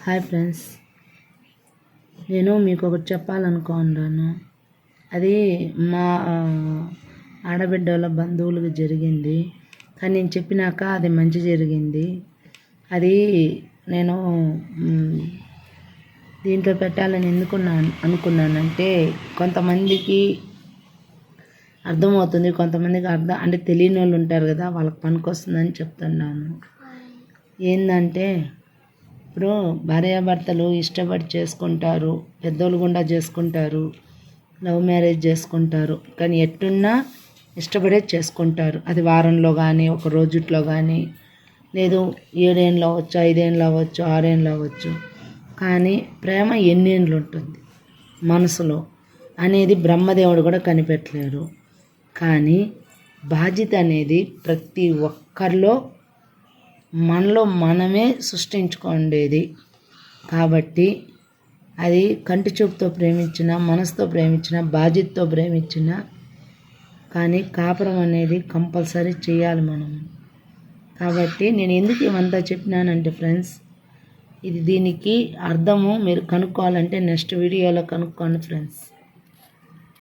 Hi friends, నేను మీకు ఒకటి చెప్పాలనుకున్నాను. అది మా ఆడబిడ్డ వాళ్ళ బంధువులకు జరిగింది. కానీ నేను చెప్పినాక అది మంచి జరిగింది. అది నేను దీంట్లో పెట్టాలని అనుకున్నానంటే కొంతమందికి అర్థమవుతుంది, కొంతమందికి అంటే తెలియని వాళ్ళు ఉంటారు కదా, వాళ్ళకి పనికొస్తుందని చెప్తున్నాను. ఏంటంటే ఇప్పుడు భార్యాభర్తలు ఇష్టపడి చేసుకుంటారు, పెద్దోళ్ళు గుండా చేసుకుంటారు, లవ్ మ్యారేజ్ చేసుకుంటారు. కానీ ఎట్టున్నా ఇష్టపడే చేసుకుంటారు. అది వారంలో కానీ, ఒక రోజుట్లో కానీ, లేదు 7 ఏళ్ళు అవ్వచ్చు, 5 ఏళ్ళు అవ్వచ్చు, 6 ఏళ్ళు అవ్వచ్చు. కానీ ప్రేమ ఎన్నేళ్ళు ఉంటుంది మనసులో అనేది బ్రహ్మదేవుడు కూడా కనిపెట్టలేరు. కానీ బాధ్యత అనేది ప్రతి ఒక్కరిలో మనలో మనమే సృష్టించుకోండేది. కాబట్టి అది కంటి చూపుతో ప్రేమించిన, మనసుతో ప్రేమించిన, బాధ్యతతో ప్రేమించిన, కానీ కాపురం అనేది కంపల్సరీ చేయాలి మనం. కాబట్టి నేను ఎందుకు ఇవంతా చెప్పినానంటే ఫ్రెండ్స్, దీనికి అర్థము మీరు కనుక్కోవాలంటే నెక్స్ట్ వీడియోలో కనుక్కోండి ఫ్రెండ్స్.